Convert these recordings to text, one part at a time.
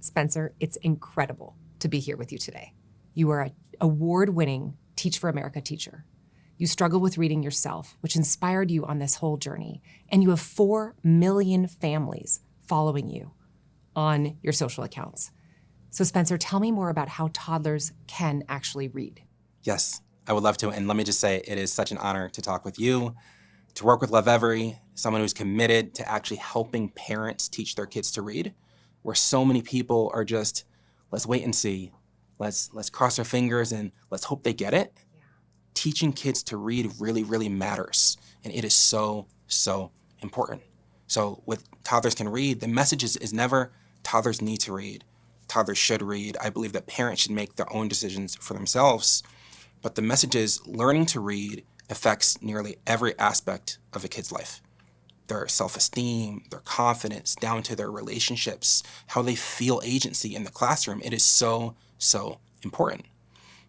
Spencer, it's incredible to be here with you today. You are an award-winning Teach for America teacher. You struggle with reading yourself, which inspired you on this whole journey. And you have 4 million families following you on your social accounts. So Spencer, tell me more about how toddlers can actually read. Yes, I would love to. And let me just say, it is such an honor to talk with you, to work with Lovevery, someone who's committed to actually helping parents teach their kids to read, where so many people are just, let's wait and see. Let's cross our fingers and let's hope they get it. Yeah. Teaching kids to read really, really matters. And it is so, so important. So with Toddlers Can Read, the message is never toddlers need to read. Toddlers should read. I believe that parents should make their own decisions for themselves. But the message is learning to read affects nearly every aspect of a kid's life. Their self-esteem, their confidence, down to their relationships, how they feel agency in the classroom. It is so, so important.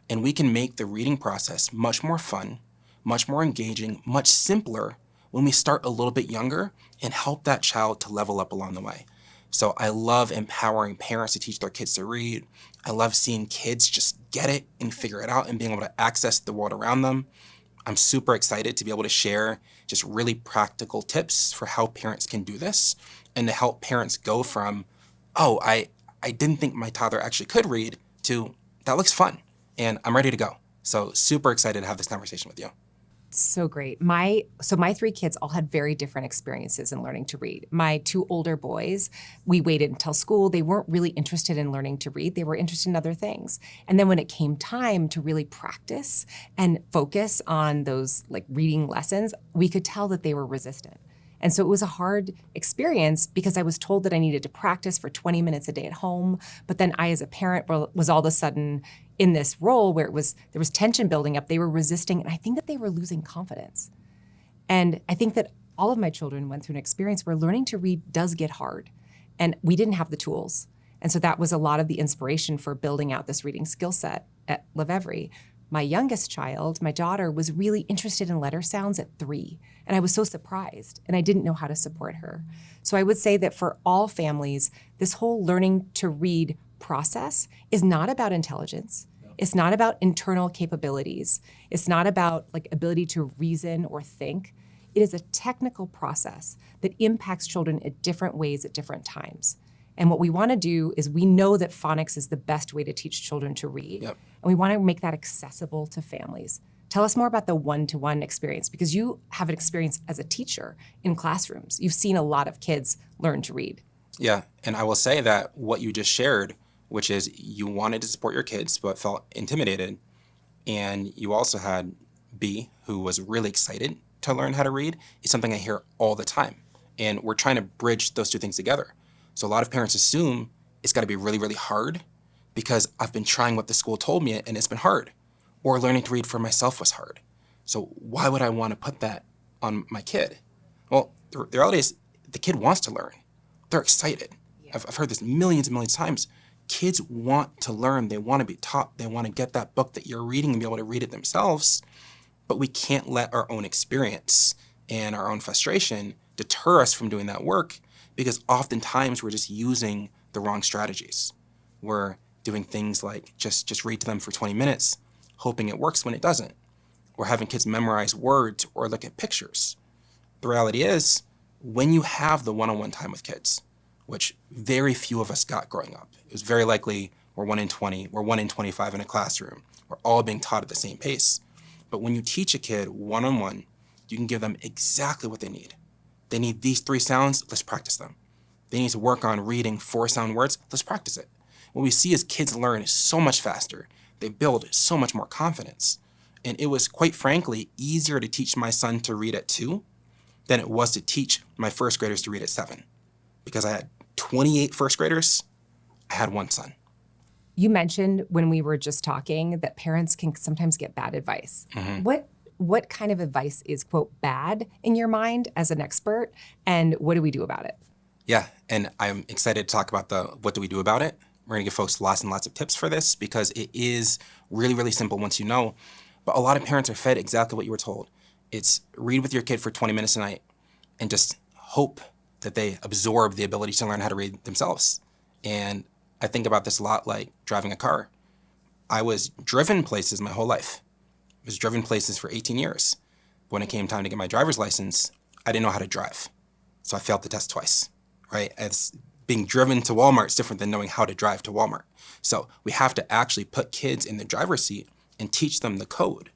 And we can make the reading process much more fun, much more engaging, much simpler when we start a little bit younger and help that child to level up along the way. So I love empowering parents to teach their kids to read. I love seeing kids just get it and figure it out and being able to access the world around them. I'm super excited to be able to share just really practical tips for how parents can do this and to help parents go from, oh, I didn't think my toddler actually could read to, that looks fun and I'm ready to go. So super excited to have this conversation with you. So great. My 3 kids all had very different experiences in learning to read. My 2 older boys, we waited until school. They weren't really interested in learning to read. They were interested in other things. And then when it came time to really practice and focus on those like reading lessons, we could tell that they were resistant. And so it was a hard experience because I was told that I needed to practice for 20 minutes a day at home. But then I, as a parent, was all of a sudden in this role where there was tension building up. They were resisting, and I think that they were losing confidence. And I think that all of my children went through an experience where learning to read does get hard, and we didn't have the tools. And so that was a lot of the inspiration for building out this reading skill set at Lovevery. My youngest child, my daughter, was really interested in letter sounds at 3. And I was so surprised, and I didn't know how to support her. So I would say that for all families, this whole learning to read process is not about intelligence. No. It's not about internal capabilities. It's not about like ability to reason or think. It is a technical process that impacts children at different ways at different times. And what we want to do is we know that phonics is the best way to teach children to read. Yep. And we want to make that accessible to families. Tell us more about the one-to-one experience, because you have an experience as a teacher in classrooms. You've seen a lot of kids learn to read. Yeah, and I will say that what you just shared, which is you wanted to support your kids but felt intimidated, and you also had B, who was really excited to learn how to read, is something I hear all the time. And we're trying to bridge those 2 things together. So a lot of parents assume it's got to be really, really hard because I've been trying what the school told me and it's been hard. Or learning to read for myself was hard. So why would I want to put that on my kid? Well, the reality is the kid wants to learn. They're excited. Yeah. I've heard this millions and millions of times. Kids want to learn. They want to be taught. They want to get that book that you're reading and be able to read it themselves. But we can't let our own experience and our own frustration deter us from doing that work, because oftentimes we're just using the wrong strategies. We're doing things like just read to them for 20 minutes, hoping it works when it doesn't. Or having kids memorize words or look at pictures. The reality is, when you have the one-on-one time with kids, which very few of us got growing up, it was very likely we're 1 in 20, we're 1 in 25 in a classroom, we're all being taught at the same pace. But when you teach a kid one-on-one, you can give them exactly what they need. They need these 3 sounds, let's practice them. They need to work on reading 4 sound words, let's practice it. What we see is kids learn so much faster. They build so much more confidence. And it was, quite frankly, easier to teach my son to read at 2 than it was to teach my first graders to read at 7. Because I had 28 first graders, I had 1 son. You mentioned when we were just talking that parents can sometimes get bad advice. Mm-hmm. What kind of advice is, quote, bad in your mind as an expert, and what do we do about it? Yeah, and I'm excited to talk about what do we do about it. We're going to give folks lots and lots of tips for this because it is really, really simple once you know. But a lot of parents are fed exactly what you were told. It's read with your kid for 20 minutes a night and just hope that they absorb the ability to learn how to read themselves. And I think about this a lot like driving a car. I was driven places my whole life. I was driven places for 18 years. When it came time to get my driver's license, I didn't know how to drive. So I failed the test twice, right? It's being driven to Walmart is different than knowing how to drive to Walmart. So we have to actually put kids in the driver's seat and teach them the code.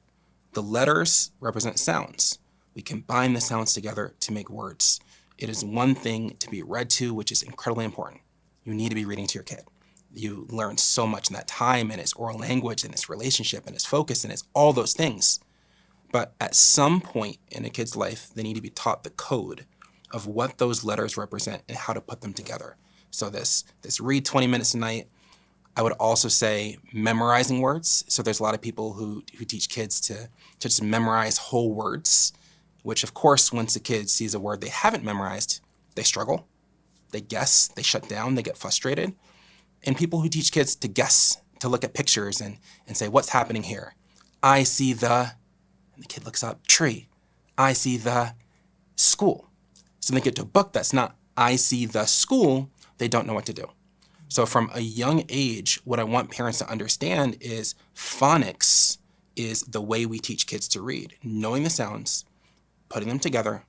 The letters represent sounds. We combine the sounds together to make words. It is one thing to be read to, which is incredibly important. You need to be reading to your kid. You learn so much in that time, and it's oral language, and it's relationship, and it's focus, and it's all those things. But at some point in a kid's life, they need to be taught the code of what those letters represent and how to put them together. So this read 20 minutes a night. I would also say memorizing words. So there's a lot of people who teach kids to just memorize whole words, which of course, once a kid sees a word they haven't memorized, they struggle, they guess, they shut down, they get frustrated. And people who teach kids to guess, to look at pictures and say, what's happening here? I see the, and the kid looks up, tree. I see the school. So they get to a book that's not, I see the school, they don't know what to do. So from a young age, what I want parents to understand is phonics is the way we teach kids to read, knowing the sounds, putting them together,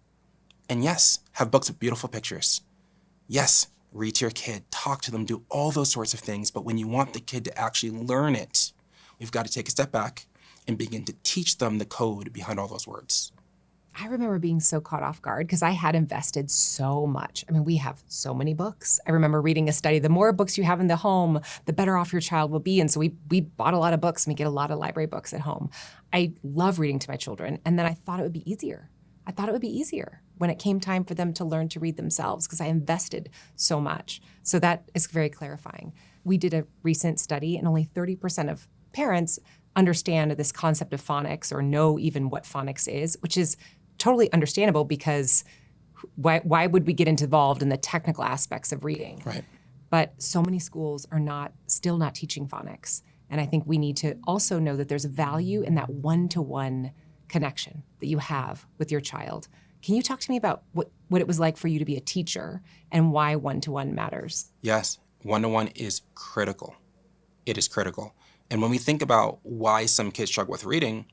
and yes, have books with beautiful pictures. Yes, read to your kid, talk to them, do all those sorts of things. But when you want the kid to actually learn it, we've got to take a step back and begin to teach them the code behind all those words. I remember being so caught off guard because I had invested so much. I mean, we have so many books. I remember reading a study, the more books you have in the home, the better off your child will be. And so we bought a lot of books and we get a lot of library books at home. I love reading to my children. And then I thought it would be easier. I thought it would be easier when it came time for them to learn to read themselves because I invested so much. So that is very clarifying. We did a recent study and only 30% of parents understand this concept of phonics or know even what phonics is, which is totally understandable because why would we get involved in the technical aspects of reading? Right. But so many schools are still not teaching phonics. And I think we need to also know that there's value in that one-to-one connection that you have with your child. Can you talk to me about what it was like for you to be a teacher and why one-to-one matters? Yes, one-to-one is critical. It is critical. And when we think about why some kids struggle with reading,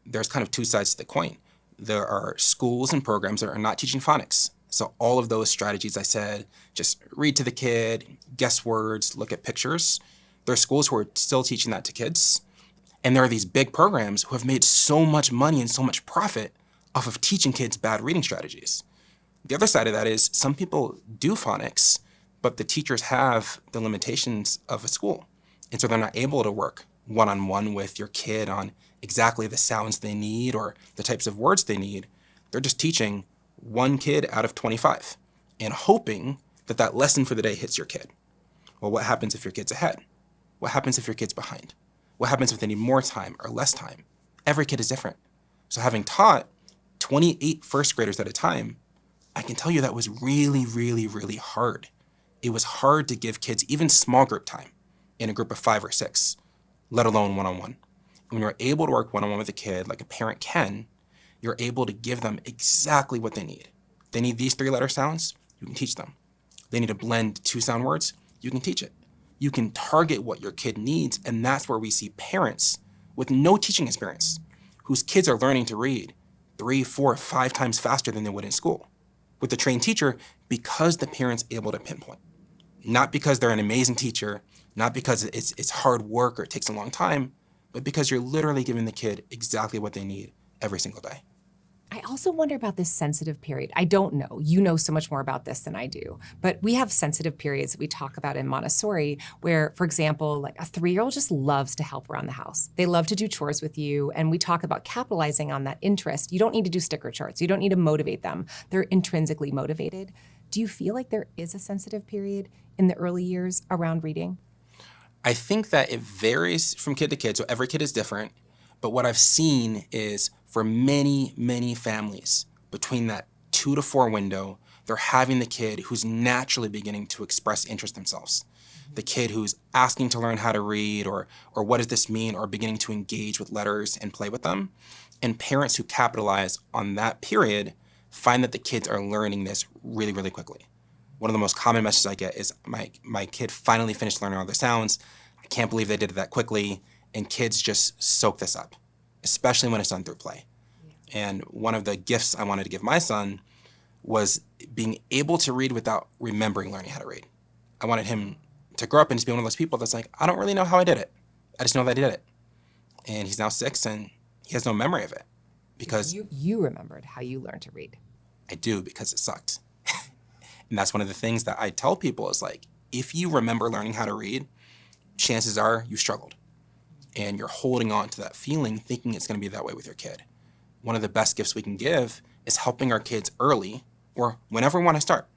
there's kind of two sides to the coin. There are schools and programs that are not teaching phonics. So all of those strategies I said, just read to the kid, guess words, look at pictures. There are schools who are still teaching that to kids. And there are these big programs who have made so much money and so much profit off of teaching kids bad reading strategies. The other side of that is some people do phonics, but the teachers have the limitations of a school. And so they're not able to work one-on-one with your kid on exactly the sounds they need or the types of words they need. They're just teaching one kid out of 25 and hoping that that lesson for the day hits your kid. Well, what happens if your kid's ahead? What happens if your kid's behind? What happens if they need more time or less time? Every kid is different. So having taught 28 first graders at a time, I can tell you that was really, really, really hard. It was hard to give kids even small group time in a group of 5 or 6, let alone one-on-one. When you're able to work one-on-one with a kid like a parent can, you're able to give them exactly what they need. They need these 3-letter sounds, you can teach them. They need to blend 2 sound words, you can teach it. You can target what your kid needs, and that's where we see parents with no teaching experience whose kids are learning to read 3, 4, 5 times faster than they would in school. With a trained teacher, because the parent's able to pinpoint. Not because they're an amazing teacher, not because it's hard work or it takes a long time, but because you're literally giving the kid exactly what they need every single day. I also wonder about this sensitive period. I don't know. You know so much more about this than I do. But we have sensitive periods that we talk about in Montessori where, for example, like a 3-year-old just loves to help around the house. They love to do chores with you. And we talk about capitalizing on that interest. You don't need to do sticker charts. You don't need to motivate them. They're intrinsically motivated. Do you feel like there is a sensitive period in the early years around reading? I think that it varies from kid to kid, so every kid is different. But what I've seen is for many, many families, between that 2 to 4 window, they're having the kid who's naturally beginning to express interest themselves. The kid who's asking to learn how to read or what does this mean, or beginning to engage with letters and play with them. And parents who capitalize on that period find that the kids are learning this really, really quickly. one of the most common messages I get is my kid finally finished learning all the sounds. I can't believe they did it that quickly. And kids just soak this up, especially when it's done through play. And one of the gifts I wanted to give my son was being able to read without remembering learning how to read. I wanted him to grow up and just be one of those people that's like, I don't really know how I did it. I just know that I did it. And he's now 6 and he has no memory of it because you remembered how you learned to read. I do, because it sucked. And that's one of the things that I tell people is like, if you remember learning how to read, chances are you struggled. And you're holding on to that feeling, thinking it's going to be that way with your kid. One of the best gifts we can give is helping our kids early, or whenever we want to start,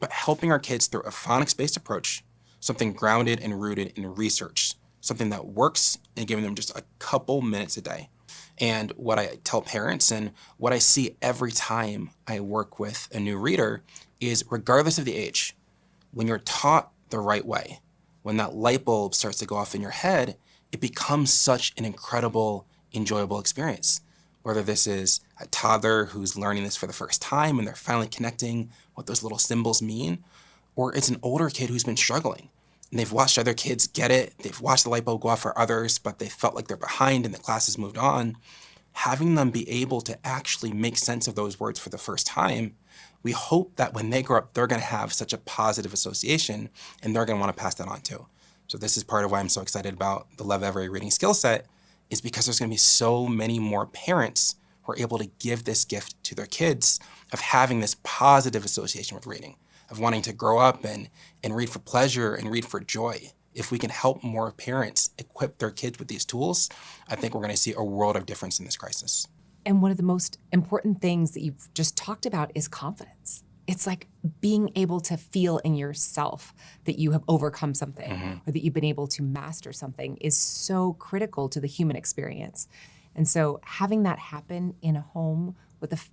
but helping our kids through a phonics-based approach, something grounded and rooted in research, something that works, and giving them just a couple minutes a day. And what I tell parents and what I see every time I work with a new reader is, regardless of the age, when you're taught the right way, when that light bulb starts to go off in your head, it becomes such an incredible, enjoyable experience. Whether this is a toddler who's learning this for the first time and they're finally connecting what those little symbols mean, or it's an older kid who's been struggling and they've watched other kids get it, they've watched the light bulb go off for others, but they felt like they're behind and the class has moved on. Having them be able to actually make sense of those words for the first time, we hope that when they grow up, they're going to have such a positive association and they're going to want to pass that on too. So this is part of why I'm so excited about the Lovevery reading skill set, is because there's going to be so many more parents who are able to give this gift to their kids of having this positive association with reading, of wanting to grow up and read for pleasure and read for joy. If we can help more parents equip their kids with these tools, I think we're going to see a world of difference in this crisis. And one of the most important things that you've just talked about is confidence. It's like being able to feel in yourself that you have overcome something or that you've been able to master something is so critical to the human experience. And so having that happen in a home,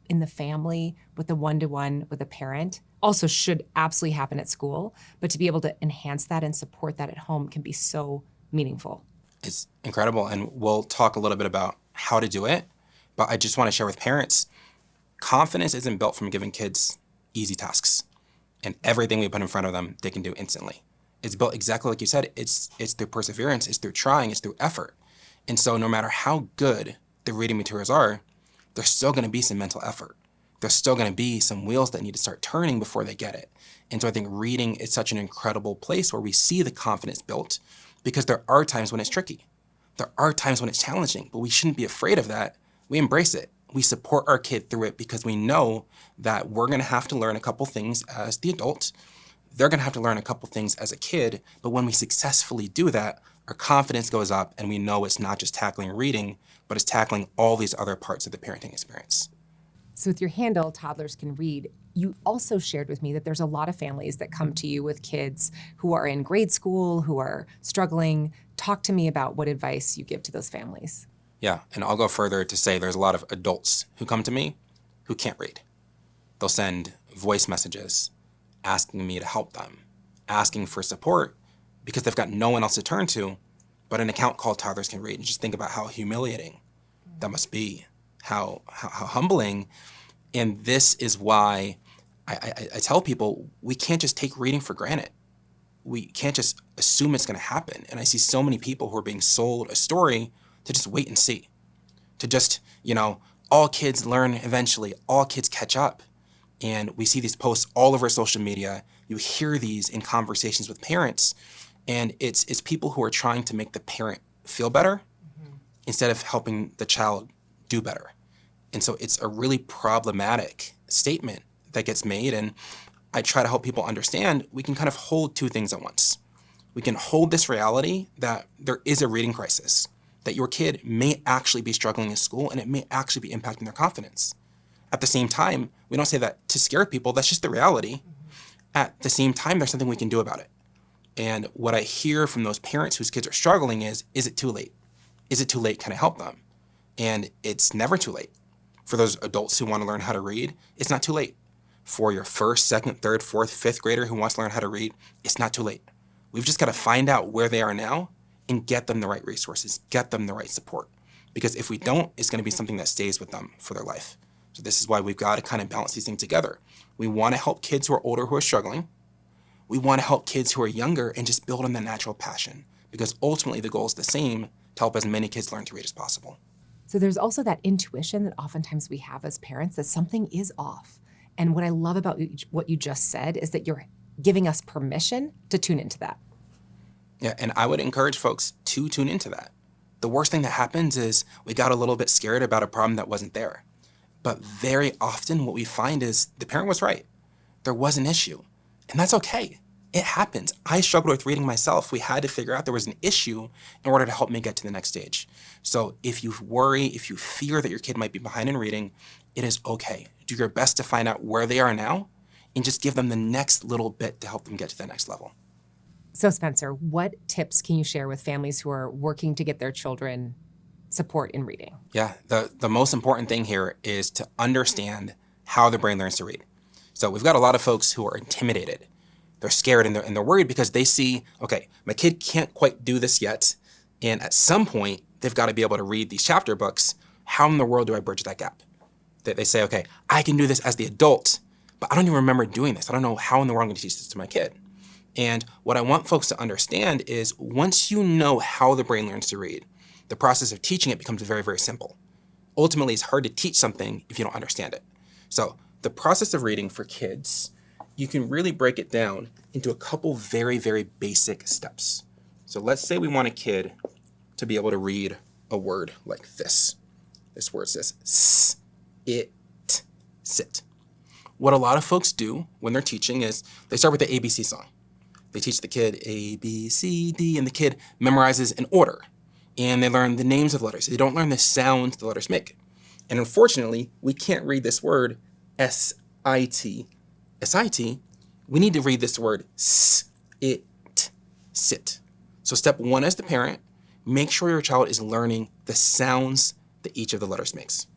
in the family, with a one-to-one, with a parent, also should absolutely happen at school. But to be able to enhance that and support that at home can be so meaningful. It's incredible. And we'll talk a little bit about how to do it. But I just want to share with parents, confidence isn't built from giving kids easy tasks and everything we put in front of them, they can do instantly. It's built exactly like you said. It's through perseverance, it's through trying, it's through effort. And so no matter how good the reading materials are, there's still going to be some mental effort. There's still going to be some wheels that need to start turning before they get it. And so I think reading is such an incredible place where we see the confidence built, because there are times when it's tricky. There are times when it's challenging, but we shouldn't be afraid of that. We embrace it. We support our kid through it because we know that we're going to have to learn a couple things as the adult. They're going to have to learn a couple things as a kid. But when we successfully do that, our confidence goes up and we know it's not just tackling reading, but it's tackling all these other parts of the parenting experience. So with your handle, Toddlers Can Read, you also shared with me that there's a lot of families that come to you with kids who are in grade school, who are struggling. Talk to me about what advice you give to those families. Yeah, and I'll go further to say there's a lot of adults who come to me who can't read. They'll send voice messages asking me to help them, asking for support because they've got no one else to turn to but an account called Toddlers Can Read. And just think about how humiliating that must be, how humbling. And this is why I tell people we can't just take reading for granted. We can't just assume it's going to happen. And I see so many people who are being sold a story to just wait and see, to just, all kids learn eventually, all kids catch up. And we see these posts all over social media. You hear these in conversations with parents, and it's people who are trying to make the parent feel better instead of helping the child do better. And so it's a really problematic statement that gets made. And I try to help people understand we can kind of hold two things at once. We can hold this reality that there is a reading crisis, that your kid may actually be struggling in school and it may actually be impacting their confidence. At the same time, we don't say that to scare people, that's just the reality. At the same time, there's something we can do about it. And what I hear from those parents whose kids are struggling is it too late? Is it too late? Can I help them? And it's never too late. For those adults who want to learn how to read, it's not too late. For your first, second, third, fourth, fifth grader who wants to learn how to read, it's not too late. We've just got to find out where they are now and get them the right resources, get them the right support. Because if we don't, it's going to be something that stays with them for their life. So this is why we've got to kind of balance these things together. We want to help kids who are older who are struggling, We want to help kids who are younger and just build on the natural passion, because ultimately the goal is the same, to help as many kids learn to read as possible. So there's also that intuition that oftentimes we have as parents that something is off. And what I love about what you just said is that you're giving us permission to tune into that. Yeah, and I would encourage folks to tune into that. The worst thing that happens is we got a little bit scared about a problem that wasn't there. But very often what we find is the parent was right. There was an issue, and that's okay. It happens. I struggled with reading myself. We had to figure out there was an issue in order to help me get to the next stage. So if you worry, if you fear that your kid might be behind in reading, it is okay. Do your best to find out where they are now and just give them the next little bit to help them get to the next level. So Spencer, what tips can you share with families who are working to get their children support in reading? Yeah, the most important thing here is to understand how the brain learns to read. So we've got a lot of folks who are intimidated. They're scared and they're worried because they see, okay, my kid can't quite do this yet. And at some point, they've got to be able to read these chapter books. How in the world do I bridge that gap? They say, okay, I can do this as the adult, but I don't even remember doing this. I don't know how in the world I'm going to teach this to my kid. And what I want folks to understand is once you know how the brain learns to read, the process of teaching it becomes very, very simple. Ultimately, it's hard to teach something if you don't understand it. So the process of reading for kids, you can really break it down into a couple very, very basic steps. So let's say we want a kid to be able to read a word like this. This word says s, it, sit. What a lot of folks do when they're teaching is they start with the ABC song. They teach the kid A, B, C, D, and the kid memorizes an order. And they learn the names of letters. They don't learn the sounds the letters make. And unfortunately, we can't read this word S-I-T. S-I-T. We need to read this word S-it, sit. So step one as the parent, make sure your child is learning the sounds that each of the letters makes.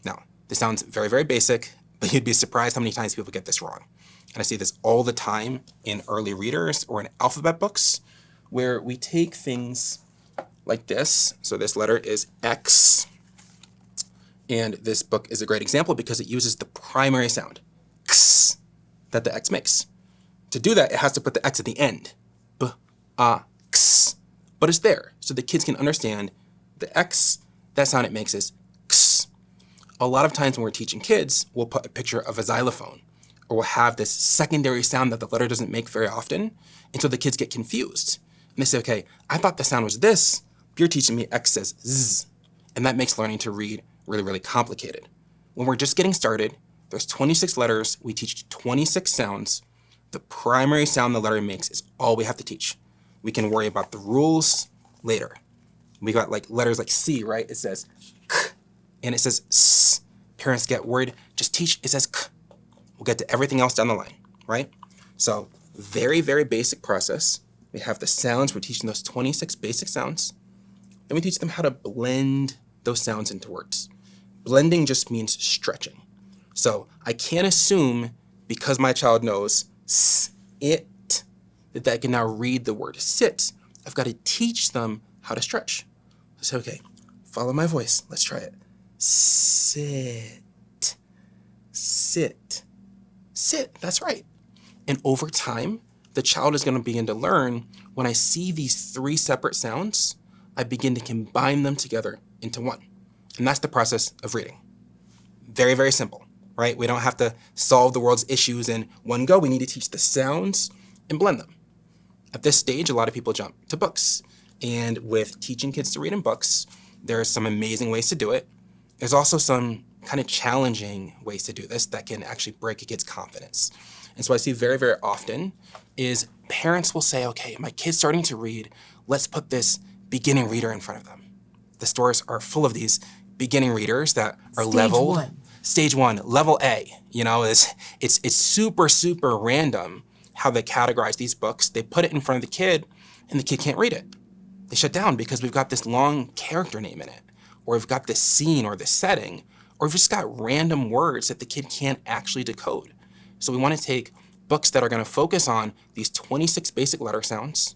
Now, this sounds very, very basic, but you'd be surprised how many times people get this wrong. And I see this all the time in early readers or in alphabet books where we take things like this. So this letter is X. And this book is a great example because it uses the primary sound, X, that the X makes. To do that, it has to put the X at the end. X. But it's there, so the kids can understand the X, that sound it makes is X. A lot of times when we're teaching kids, we'll put a picture of a xylophone, or we'll have this secondary sound that the letter doesn't make very often, and so the kids get confused. And they say, okay, I thought the sound was this, but you're teaching me X says Z. And that makes learning to read really, really complicated. When we're just getting started, there's 26 letters, we teach 26 sounds. The primary sound the letter makes is all we have to teach. We can worry about the rules later. We got like letters like C, right? It says K, and it says S. Parents get worried, just teach, it says K. We'll get to everything else down the line, right? So very, very basic process. We have the sounds, we're teaching those 26 basic sounds. Then we teach them how to blend those sounds into words. Blending just means stretching. So I can't assume because my child knows S, it, that they can now read the word sit. I've got to teach them how to stretch. I say, okay, follow my voice. Let's try it. Sit, sit, sit. That's right. And over time, the child is going to begin to learn when I see these three separate sounds, I begin to combine them together into one. And that's the process of reading. Very, very simple, right? We don't have to solve the world's issues in one go. We need to teach the sounds and blend them. At this stage, a lot of people jump to books. And with teaching kids to read in books, there are some amazing ways to do it. There's also some kind of challenging ways to do this that can actually break a kid's confidence. And so I see very, very often is parents will say, okay, my kid's starting to read. Let's put this beginning reader in front of them. The stores are full of these beginning readers that are leveled. Stage one, level A. You know, it's super, super random how they categorize these books. They put it in front of the kid and the kid can't read it. They shut down because we've got this long character name in it, or we've got this scene or this setting, or we've just got random words that the kid can't actually decode. So we want to take books that are going to focus on these 26 basic letter sounds,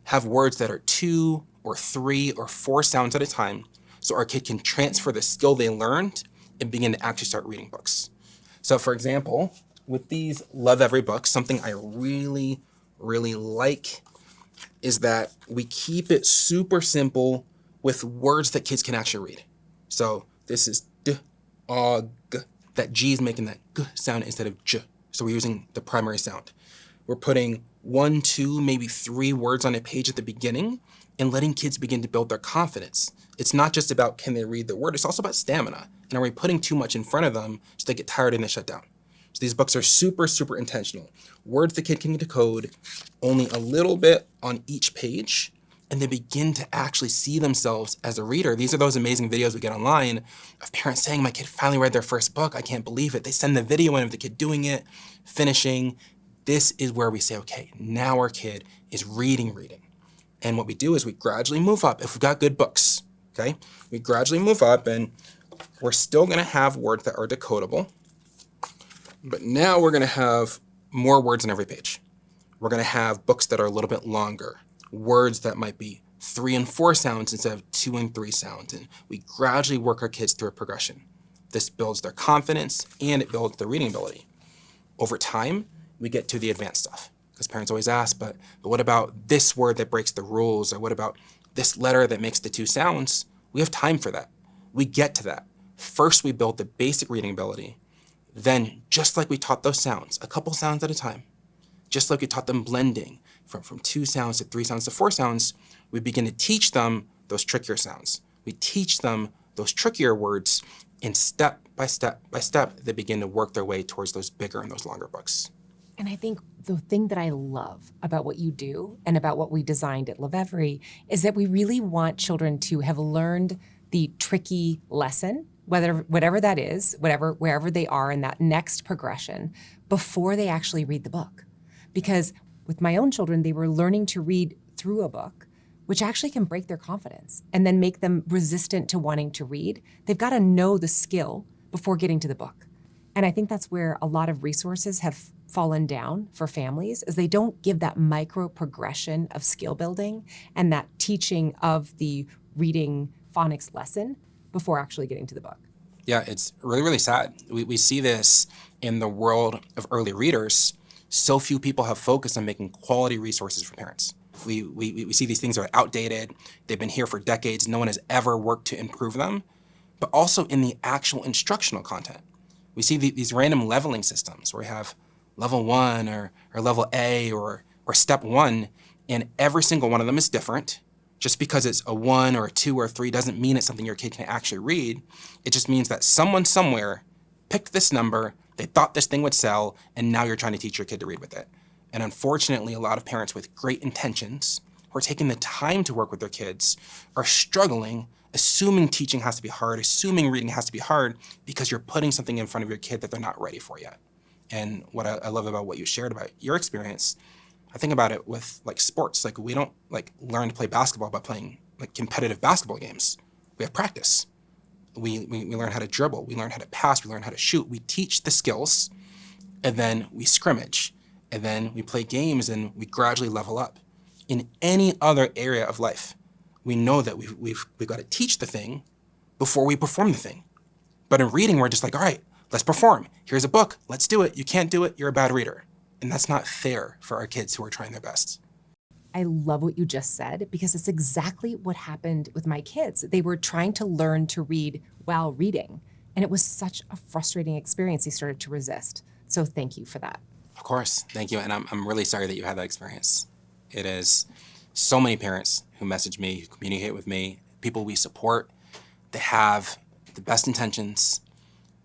have words that are 2 or 3 or 4 sounds at a time, so our kid can transfer the skill they learned and begin to actually start reading books. So for example, with these Lovevery books, something I really really like is that we keep it super simple with words that kids can actually read. So this is d, g. That G is making that g sound instead of j. So we're using the primary sound. We're putting 1, 2, maybe 3 words on a page at the beginning and letting kids begin to build their confidence. It's not just about can they read the word, it's also about stamina. And are we putting too much in front of them so they get tired and they shut down? So these books are super, super intentional. Words the kid can decode, only a little bit on each page, and they begin to actually see themselves as a reader. These are those amazing videos we get online of parents saying, my kid finally read their first book. I can't believe it. They send the video in of the kid doing it, finishing. This is where we say, okay, now our kid is reading. And what we do is we gradually move up. If we've got good books, okay, we gradually move up, and we're still gonna have words that are decodable, but now we're gonna have more words on every page. We're gonna have books that are a little bit longer, words that might be 3 and 4 sounds instead of 2 and 3 sounds. And we gradually work our kids through a progression. This builds their confidence and it builds their reading ability. Over time, we get to the advanced stuff. Because parents always ask, but what about this word that breaks the rules? Or what about this letter that makes the 2 sounds? We have time for that. We get to that. First, we build the basic reading ability. Then, just like we taught those sounds, a couple sounds at a time, just like we taught them blending from 2 sounds to 3 sounds to 4 sounds, we begin to teach them those trickier sounds. We teach them those trickier words, and step by step by step, they begin to work their way towards those bigger and those longer books. And I think the thing that I love about what you do and about what we designed at Lovevery is that we really want children to have learned the tricky lesson, whatever that is, wherever they are in that next progression, before they actually read the book. Because with my own children, they were learning to read through a book, which actually can break their confidence and then make them resistant to wanting to read. They've got to know the skill before getting to the book. And I think that's where a lot of resources have fallen down for families, is they don't give that micro progression of skill building and that teaching of the reading phonics lesson before actually getting to the book. Yeah, it's really, really sad. We see this in the world of early readers. So few people have focused on making quality resources for parents. We see these things are outdated. They've been here for decades. No one has ever worked to improve them. But also in the actual instructional content. We see these random leveling systems where we have level 1 or level A or step 1, and every single one of them is different. Just because it's a 1 or a 2 or a 3 doesn't mean it's something your kid can actually read. It just means that someone somewhere picked this number, they thought this thing would sell, and now you're trying to teach your kid to read with it. And unfortunately, a lot of parents with great intentions who are taking the time to work with their kids are struggling, assuming teaching has to be hard, assuming reading has to be hard, because you're putting something in front of your kid that they're not ready for yet. And what I love about what you shared about your experience, I think about it with like sports. Like we don't like learn to play basketball by playing like competitive basketball games. We have practice. We learn how to dribble. We learn how to pass. We learn how to shoot. We teach the skills, and then we scrimmage, and then we play games, and we gradually level up. In any other area of life, we know that we've got to teach the thing before we perform the thing. But in reading, we're just like, all right, let's perform. Here's a book. Let's do it. You can't do it. You're a bad reader. And that's not fair for our kids who are trying their best. I love what you just said, because it's exactly what happened with my kids. They were trying to learn to read while reading, and it was such a frustrating experience. They started to resist. So thank you for that. Of course. Thank you. And I'm really sorry that you had that experience. It is so many parents who message me, who communicate with me, people we support, they have the best intentions.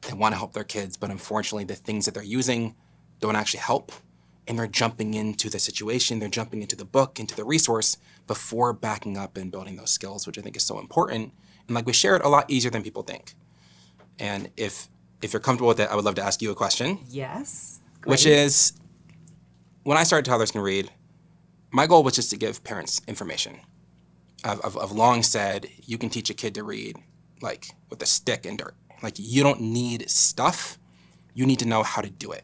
They want to help their kids, but unfortunately, the things that they're using don't actually help. And they're jumping into the situation, they're jumping into the book, into the resource, before backing up and building those skills, which I think is so important. And like we shared, a lot easier than people think. And if you're comfortable with it, I would love to ask you a question. Yes. Great. Which is, when I started Toddlers Can Read, my goal was just to give parents information. I've long said, you can teach a kid to read like with a stick and dirt. Like you don't need stuff, you need to know how to do it.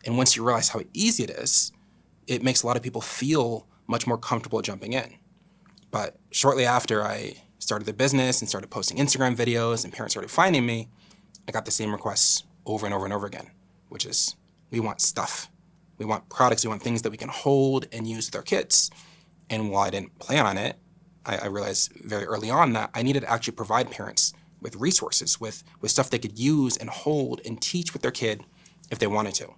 And once you realize how easy it is, it makes a lot of people feel much more comfortable jumping in. But shortly after I started the business and started posting Instagram videos and parents started finding me, I got the same requests over and over and over again, which is, we want stuff. We want products, we want things that we can hold and use with our kids. And while I didn't plan on it, I realized very early on that I needed to actually provide parents with resources, with stuff they could use and hold and teach with their kid if they wanted to.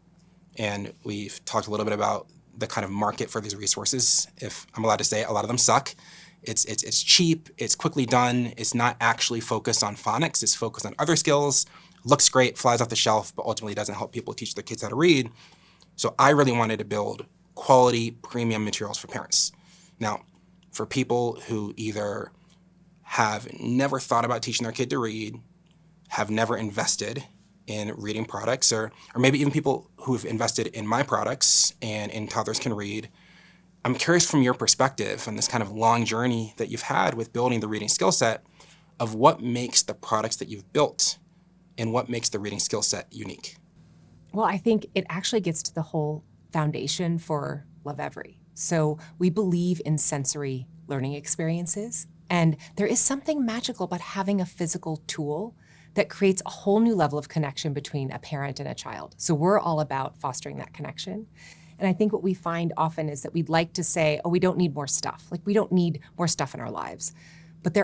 And we've talked a little bit about the kind of market for these resources. If I'm allowed to say it, a lot of them suck. It's cheap, it's quickly done, it's not actually focused on phonics, it's focused on other skills, looks great, flies off the shelf, but ultimately doesn't help people teach their kids how to read. So I really wanted to build quality premium materials for parents. Now, for people who either have never thought about teaching their kid to read, have never invested in reading products, or maybe even people who've invested in my products and in Toddlers Can Read, I'm curious from your perspective on this kind of long journey that you've had with building the reading skill set of what makes the products that you've built and what makes the reading skill set unique. Well, I think it actually gets to the whole foundation for Lovevery. So we believe in sensory learning experiences, and there is something magical about having a physical tool that creates a whole new level of connection between a parent and a child. So we're all about fostering that connection. And I think what we find often is that we'd like to say, oh, we don't need more stuff. Like, we don't need more stuff in our lives. But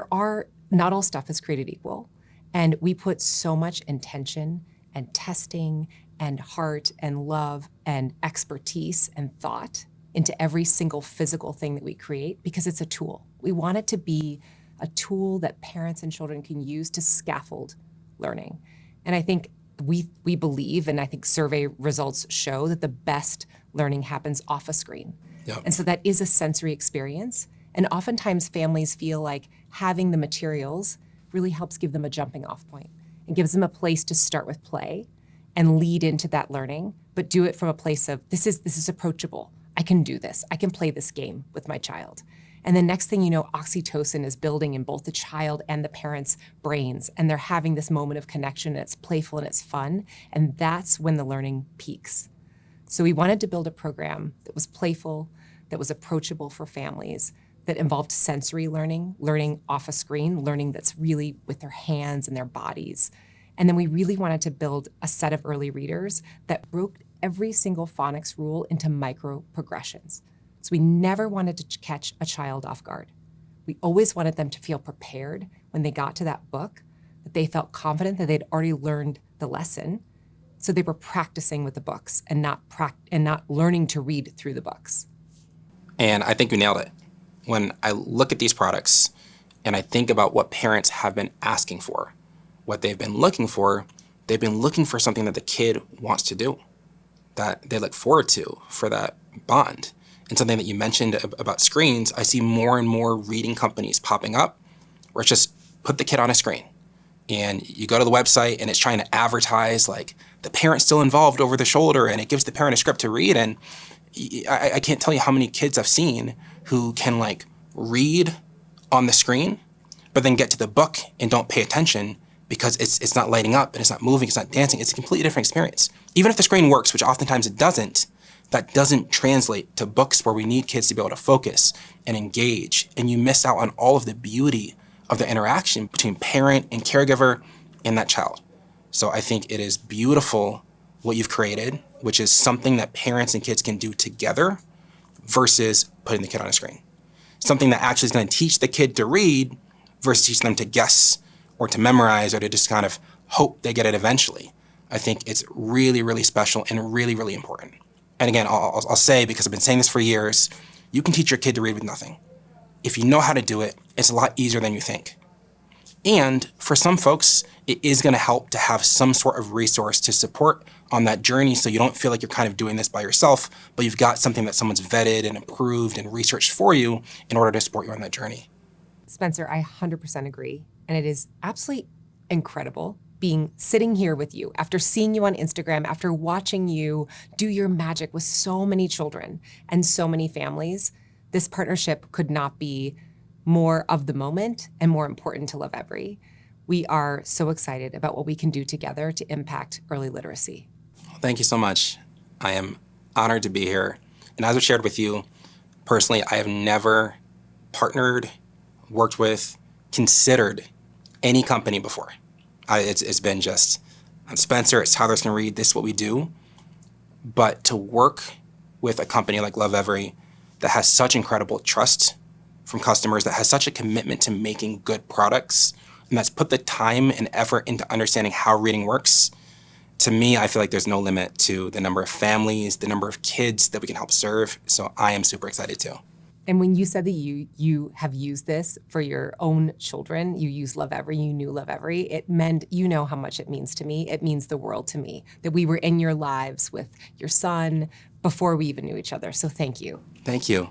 not all stuff is created equal. And we put so much intention and testing and heart and love and expertise and thought into every single physical thing that we create because it's a tool. We want it to be a tool that parents and children can use to scaffold learning. And I think we believe, and I think survey results show, that the best learning happens off a screen. Yep. And so that is a sensory experience. And oftentimes families feel like having the materials really helps give them a jumping off point and gives them a place to start with play and lead into that learning, but do it from a place of, this is approachable. I can do this. I can play this game with my child. And the next thing you know, oxytocin is building in both the child and the parent's brains, and they're having this moment of connection, and it's playful and it's fun, and that's when the learning peaks. So we wanted to build a program that was playful, that was approachable for families, that involved sensory learning, learning off a screen, learning that's really with their hands and their bodies. And then we really wanted to build a set of early readers that broke every single phonics rule into micro progressions. So we never wanted to catch a child off guard. We always wanted them to feel prepared when they got to that book, that they felt confident that they'd already learned the lesson. So they were practicing with the books and not learning to read through the books. And I think you nailed it. When I look at these products and I think about what parents have been asking for, what they've been looking for something that the kid wants to do, that they look forward to, for that bond. And something that you mentioned about screens, I see more and more reading companies popping up where it's just put the kid on a screen. And you go to the website and it's trying to advertise like the parent's still involved over the shoulder, and it gives the parent a script to read. And I can't tell you how many kids I've seen who can like read on the screen, but then get to the book and don't pay attention because it's not lighting up and it's not moving, it's not dancing. It's a completely different experience. Even if the screen works, which oftentimes it doesn't, that doesn't translate to books where we need kids to be able to focus and engage. And you miss out on all of the beauty of the interaction between parent and caregiver and that child. So I think it is beautiful what you've created, which is something that parents and kids can do together versus putting the kid on a screen. Something that actually is going to teach the kid to read versus teach them to guess or to memorize or to just kind of hope they get it eventually. I think it's really, really special and really, really important. And again, I'll say, because I've been saying this for years, you can teach your kid to read with nothing. If you know how to do it, it's a lot easier than you think. And for some folks, it is going to help to have some sort of resource to support on that journey, so you don't feel like you're kind of doing this by yourself, but you've got something that someone's vetted and approved and researched for you in order to support you on that journey. Spencer, I 100% agree. And it is absolutely incredible sitting here with you after seeing you on Instagram, after watching you do your magic with so many children and so many families. This partnership could not be more of the moment and more important to Lovevery. We are so excited about what we can do together to impact early literacy. Thank you so much. I am honored to be here. And as I've shared with you, personally, I have never partnered, worked with, considered any company before. It's been just, I'm Spencer, it's Toddlers Can Read, this is what we do. But to work with a company like Lovevery that has such incredible trust from customers, that has such a commitment to making good products, and that's put the time and effort into understanding how reading works. To me, I feel like there's no limit to the number of families, the number of kids that we can help serve. So I am super excited too. And when you said that you have used this for your own children, you use Lovevery, you knew Lovevery, it meant, you know how much it means to me. It means the world to me that we were in your lives with your son before we even knew each other. So thank you. Thank you.